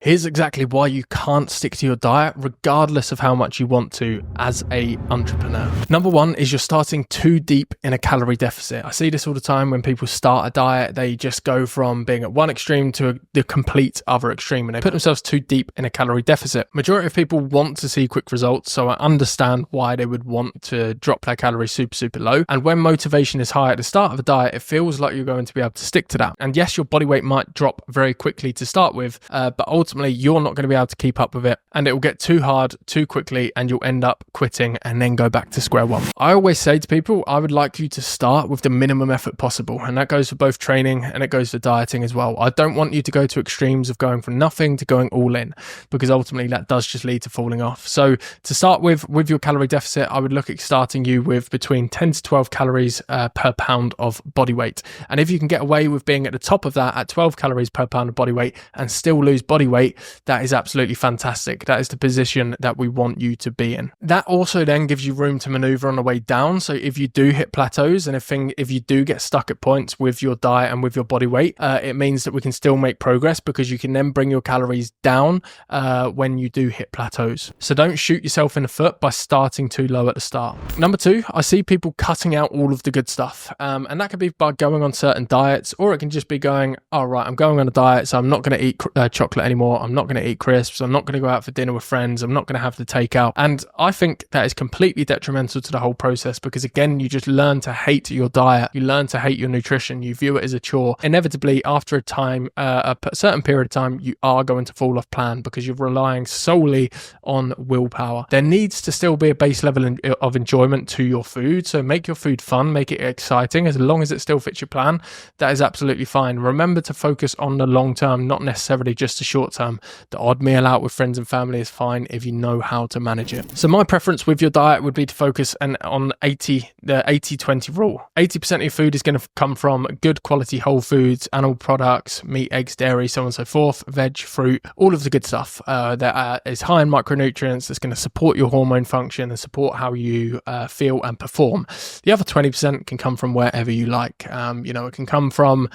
Here's exactly why you can't stick to your diet regardless of how much you want to as a entrepreneur. Number one is you're starting too deep in a calorie deficit. I see this all the time when people start a diet. They just go from being at one extreme to the complete other extreme, and they put themselves too deep in a calorie deficit. Majority of people want to see quick results, so I understand why they would want to drop their calories super low. And when motivation is high at the start of a diet, it feels like you're going to be able to stick to that. And yes, your body weight might drop very quickly to start with, but ultimately you're not going to be able to keep up with it, and it will get too hard too quickly, and you'll end up quitting and then go back to square one. I always say to people, I would like you to start with the minimum effort possible, and that goes for both training and it goes for dieting as well. I don't want you to go to extremes of going from nothing to going all in, because ultimately that does just lead to falling off. So to start with your calorie deficit, I would look at starting you with between 10 to 12 calories per pound of body weight. And if you can get away with being at the top of that at 12 calories per pound of body weight and still lose body weight, that is absolutely fantastic. That is the position that we want you to be in. That also then gives you room to maneuver on the way down. So if you do hit plateaus, and if you do get stuck at points with your diet and with your body weight, it means that we can still make progress, because you can then bring your calories down when you do hit plateaus. So don't shoot yourself in the foot by starting too low at the start. Number two, I see people cutting out all of the good stuff. And that could be by going on certain diets, or it can just be going, all right, I'm going on a diet, so I'm not going to eat chocolate anymore. I'm not going to eat crisps. I'm not going to go out for dinner with friends. I'm not going to have the takeout. And I think that is completely detrimental to the whole process, because again, you just learn to hate your diet. You learn to hate your nutrition. You view it as a chore. Inevitably, after a time, a certain period of time, you are going to fall off plan, because you're relying solely on willpower. There needs to still be a base level of enjoyment to your food. So make your food fun, make it exciting. As long as it still fits your plan, that is absolutely fine. Remember to focus on the long term, not necessarily just the short term. The odd meal out with friends and family is fine if you know how to manage it. So my preference with your diet would be to focus on the 80-20 rule. 80% of your food is going to come from good quality whole foods, animal products, meat, eggs, dairy, so on and so forth, veg, fruit, all of the good stuff that is high in micronutrients, that's going to support your hormone function and support how you feel and perform. The other 20% can come from wherever you like. It can come from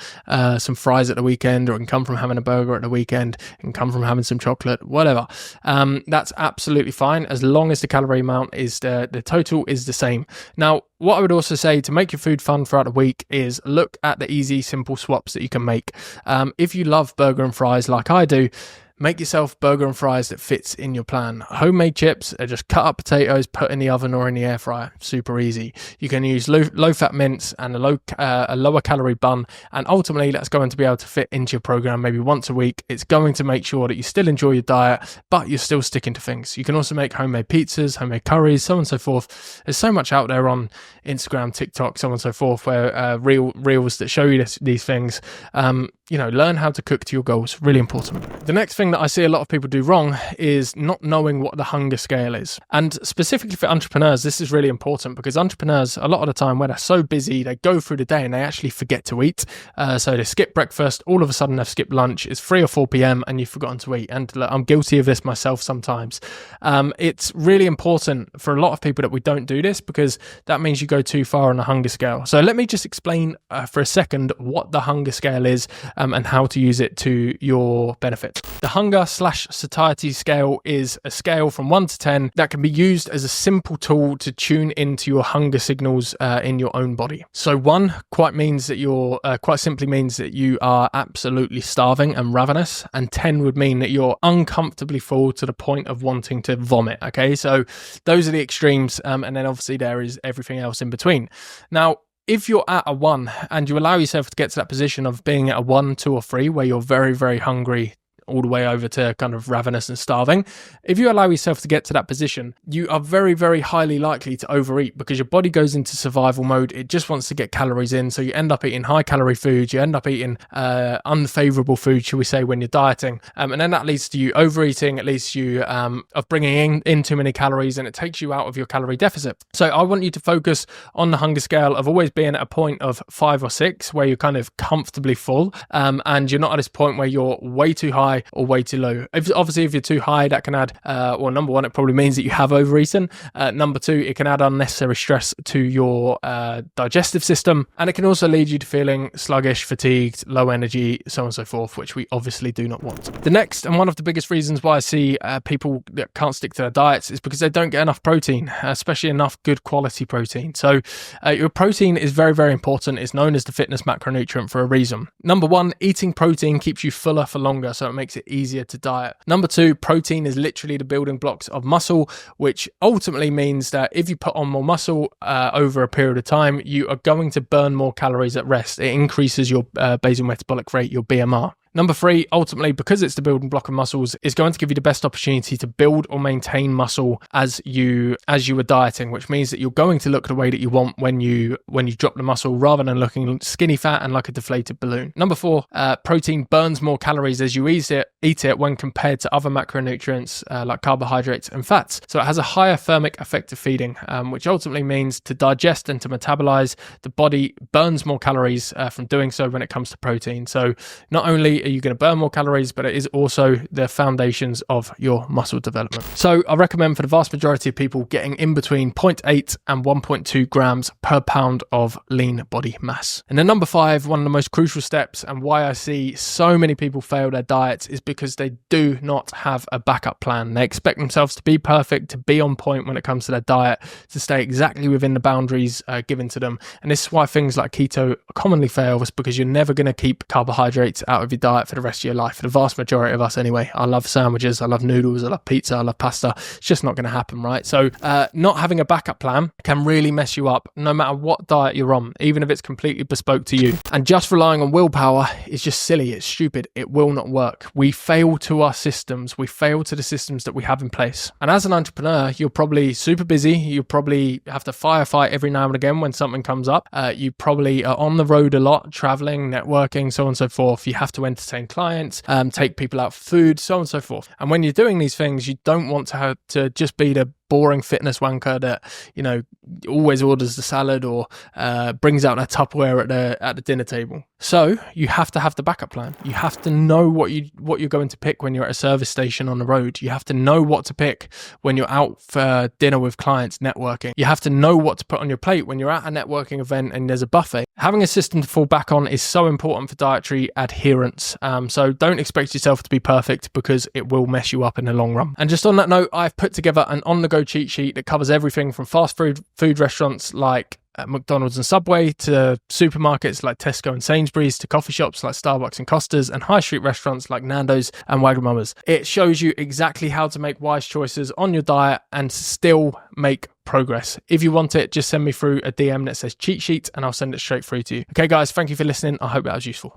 some fries at the weekend, or it can come from having a burger at the weekend. It can come from having some chocolate, whatever. That's absolutely fine, as long as the calorie amount is the total is the same. Now, what I would also say to make your food fun throughout the week is look at the easy, simple swaps that you can make. If you love burger and fries like I do, make yourself burger and fries that fits in your plan. Homemade chips are just cut up potatoes, put in the oven or in the air fryer. Super easy. You can use low-fat mince and a lower calorie bun, and ultimately that's going to be able to fit into your program maybe once a week. It's going to make sure that you still enjoy your diet, but you're still sticking to things. You can also make homemade pizzas, homemade curries, so on and so forth. There's so much out there on Instagram, TikTok, so on and so forth, where reels that show you these things. Learn how to cook to your goals. Really important. The next thing that I see a lot of people do wrong is not knowing what the hunger scale is. And specifically for entrepreneurs, this is really important, because entrepreneurs, a lot of the time when they're so busy, they go through the day and they actually forget to eat. So they skip breakfast, all of a sudden they've skipped lunch, it's 3 or 4 p.m. and you've forgotten to eat. And look, I'm guilty of this myself sometimes. It's really important for a lot of people that we don't do this, because that means you go too far on the hunger scale. So let me just explain for a second what the hunger scale is, and how to use it to your benefit. The hunger/satiety scale is a scale from 1 to 10 that can be used as a simple tool to tune into your hunger signals in your own body. So 1 quite simply means that you are absolutely starving and ravenous, and 10 would mean that you're uncomfortably full to the point of wanting to vomit. Okay, so those are the extremes, and then obviously there is everything else in between. Now, if you're at a 1 and you allow yourself to get to that position of being at a 1, 2, or 3, where you're very, very hungry all the way over to kind of ravenous and starving. If you allow yourself to get to that position, you are very, very highly likely to overeat because your body goes into survival mode. It just wants to get calories in. So you end up eating high calorie foods. You end up eating unfavorable food, shall we say, when you're dieting. And then that leads to you overeating. It leads to you of bringing in too many calories, and it takes you out of your calorie deficit. So I want you to focus on the hunger scale of always being at a point of 5 or 6 where you're kind of comfortably full, and you're not at this point where you're way too high high or way too low. Obviously, if you're too high, that can add, well, number one, it probably means that you have overeaten. Number two, it can add unnecessary stress to your digestive system, and it can also lead you to feeling sluggish, fatigued, low energy, so on and so forth, which we obviously do not want. The next, and one of the biggest reasons why I see people that can't stick to their diets, is because they don't get enough protein, especially enough good quality protein. So your protein is very, very important. It's known as the fitness macronutrient for a reason. Number one, eating protein keeps you fuller for longer, so it makes it easier to diet. Number two, protein is literally the building blocks of muscle, which ultimately means that if you put on more muscle over a period of time, you are going to burn more calories at rest. It increases your basal metabolic rate, your BMR. Number three, ultimately, because it's the building block of muscles, is going to give you the best opportunity to build or maintain muscle as you are dieting, which means that you're going to look the way that you want when you drop the muscle, rather than looking skinny fat and like a deflated balloon. Number four, protein burns more calories as you eat it when compared to other macronutrients like carbohydrates and fats. So it has a higher thermic effect of feeding, which ultimately means to digest and to metabolize, the body burns more calories from doing so when it comes to protein. So not only are you going to burn more calories, but it is also the foundations of your muscle development. So I recommend for the vast majority of people getting in between 0.8 and 1.2 grams per pound of lean body mass. And then number five, one of the most crucial steps, and why I see so many people fail their diets, is because they do not have a backup plan. They expect themselves to be perfect, to be on point when it comes to their diet, to stay exactly within the boundaries given to them. And this is why things like keto commonly fail, is because you're never going to keep carbohydrates out of your diet for the rest of your life. For the vast majority of us anyway. I love sandwiches, I love noodles, I love pizza, I love pasta. It's just not going to happen, right? So not having a backup plan can really mess you up no matter what diet you're on, even if it's completely bespoke to you. And just relying on willpower is just silly, it's stupid, it will not work. We fail to our systems, we fail to the systems that we have in place. And as an entrepreneur, you're probably super busy, you probably have to firefight every now and again when something comes up. You probably are on the road a lot, traveling, networking, so on and so forth. You have to entertain clients, take people out for food, so on and so forth. And when you're doing these things, you don't want to have to just be the boring fitness wanker that, you know, always orders the salad or brings out a Tupperware at the dinner table. So you have to have the backup plan. You have to know what you're going to pick when you're at a service station on the road. You have to know what to pick when you're out for dinner with clients, networking. You have to know what to put on your plate when you're at a networking event and there's a buffet. Having a system to fall back on is so important for dietary adherence. So don't expect yourself to be perfect, because it will mess you up in the long run. And just on that note, I've put together an on-the-go cheat sheet that covers everything from fast food restaurants like McDonald's and Subway, to supermarkets like Tesco and Sainsbury's, to coffee shops like Starbucks and Costa's, and high street restaurants like Nando's and Wagamama's. It shows you exactly how to make wise choices on your diet and still make progress. If you want it, just send me through a DM that says cheat sheet and I'll send it straight through to you. Okay guys, thank you for listening. I hope that was useful.